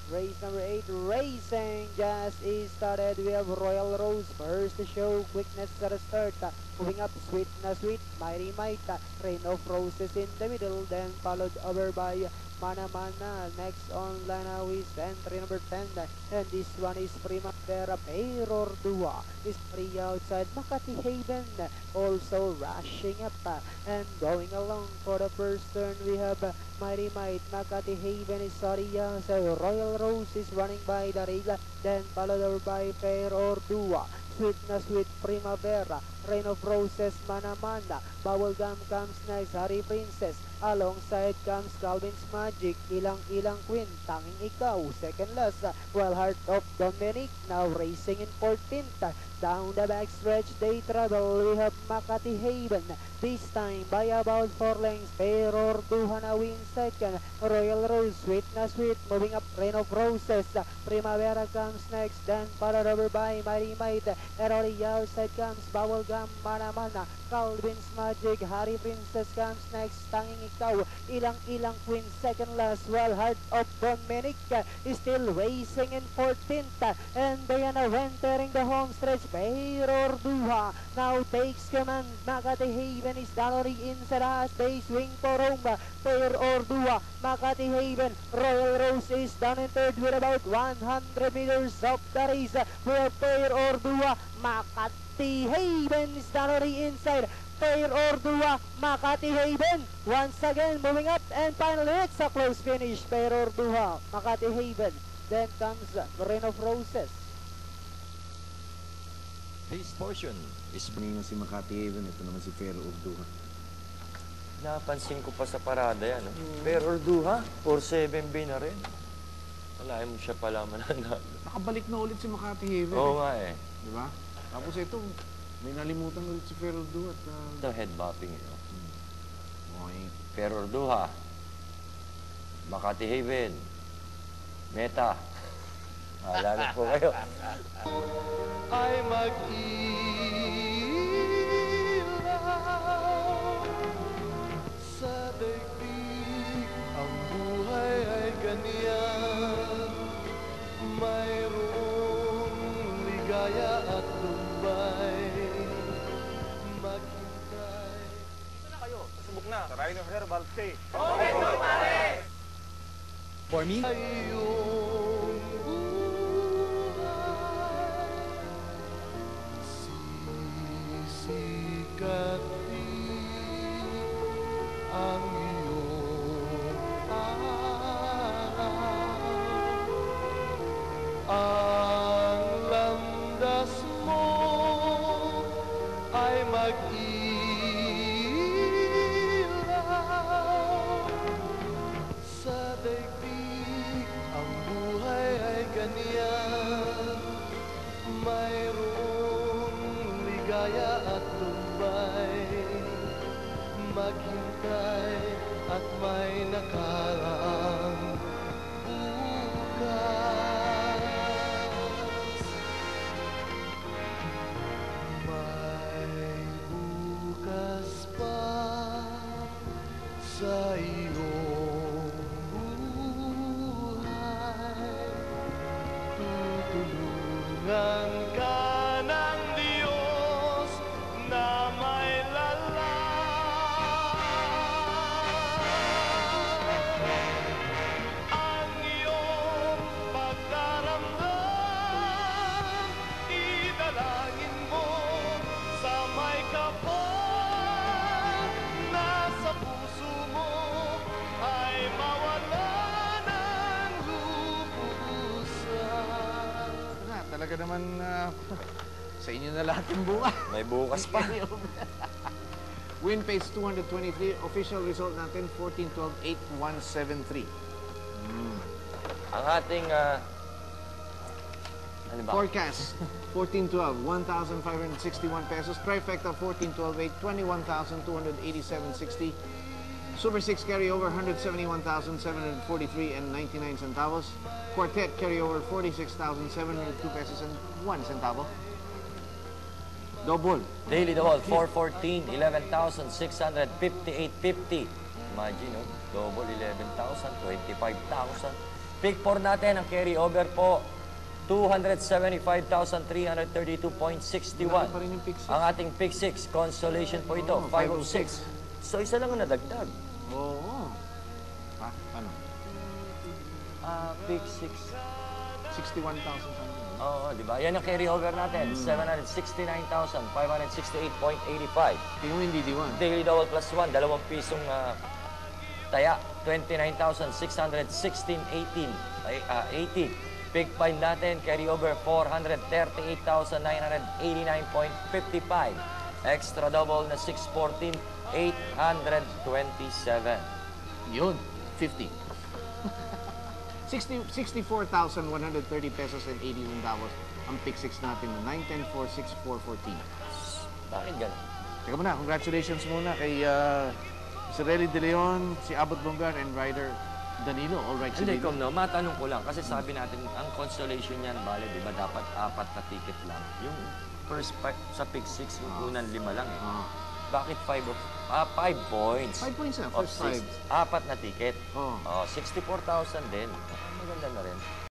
Race number 8, racing just is started. We have Royal Rose first to show quickness at the start. Moving up, Sweet na Sweet, Mighty Might, Rain of Roses in the middle, then followed over by Mana Mana. Next on line is entry number 10, and this one is Primavera. Pair or Dua is free outside. Makati Haven also rushing up and going along for the first turn. We have Mighty Might, Makati Haven is sorry, so Royal Rose is running by the rail, then followed over by Pair or Dua. Sweet na Sweet, Primavera, Rain of Roses, Mana Mana. Bubblegum comes next, Harry Princess. Alongside comes Calvin's Magic, Ilang Queen, Tanging Ikaw, second last. While Heart of Dominic now racing in 14th. Down the backstretch they travel. We have Makati Haven, this time by about 4 lengths. Pair or Duhana wins second. Royal Rose, Sweet na Sweet, moving up. Rain of Roses, Primavera comes next, then followed over by Mighty Might. And on the outside comes Bubblegum, Mana Mana. Calvin's Magic, Harry Princess comes next, Tanging Ikaw, Ilang Queen second last, while Heart of Dominic is still racing in 14th. And they are now entering the home stretch. Pair or Duha now takes command. Makati Haven is down on the inside as they swing for home. Pair or Duha, Makati Haven, Royal Rose is down in third with about 100 meters of the race. Where Pair or Duha, Makati Haven is down on the inside. Pair or Dua, Makati Haven once again moving up, and finally it's a close finish. Pair or Dua, Makati Haven, then comes Rain of Roses. This portion is Kanina si Makati Haven, ito naman si Pair or Dua. napansin ko pa sa parada yan. Pero Orduha, 4-7B na rin. Wala mo siya pala mananalo. Nakabalik na ulit si Makati Haven. Oo nga eh. Di ba? Tapos ito, may nalimutan ulit si Pair or Dua. Ito head bopping yun. Okay. Pero Orduha, Makati Haven, Meta. Maalala po kayo. Ay mag-ilaw sa daigdig, ang buhay ay ganyan. Mayroong ligaya at lumbay, maghintay. Ito na kayo, pasubok na sa Rhino Herbal Tea. Okay po, pare! For me? Ayong buhay, sisikat din ang iyong araw. Ang landas mo ay mag-ilaw sa daigdig, ang buhay ay ganyan. Mayroong ligaya at lumbay, maghintay at may nakaraang bukas. May bukas pa sa iyong buhay. Tutulungan ka ng Diyos na may lalang. Ang iyong pagdaramdam, idalangin mo sa may kapal. Nasa puso mo ay mawala ng lubusan. Na, talaga naman sa inyo na lahat yung buka. May bukas pa. Win pace 223. Official result natin 14-12-8-1-7-3. Ang ating, ano ba? Forecast 14-12, 1,561 pesos. Trifecta 14-12-8, 21,287.60. Super 6 carryover 171,743 and 99 centavos. Quartet carryover 46,702 pesos and 1 centavo. Double. Daily double, 414, 11,658.50. Imagine, no? Double, 11,000, 25,000. Pick 4 natin, ang carry over po, Malaki pa rin yung pick 275,332.61. six. Ang ating pick 6, consolation po ito, Oo, 5 of 6. So, isa lang ang nadagdag. Oo. Pa, ano? Pick 6. 61,000 something. Oo, di ba? Yan ang carry over natin, 769,568.85. Tingnan mo yung DD1. Daily double plus 1, 2 pisong taya, 29,616.80. Big 5 natin, carry over 438,989.55. Extra double na 614, 827. Yun, 50. 64,130 pesos and 81 centavos ang pick 6 natin na 9, 10, 4, 6, 4, 14. Bakit ganun? Teka muna, congratulations muna kay si Relly De Leon, si Abot Bongar, and Ryder Danilo. All right, si Hindi, Danilo. Kom, no, matanong ko lang, kasi sabi natin, ang consolation yan, bale, di ba, dapat 4 na ticket lang. Yung first sa pick 6, yung unang 5 lang eh. Bakit 5 points? 5 points na, Of first 5. 6, 4 na ticket. Oh. 64,000 din. Maganda na rin.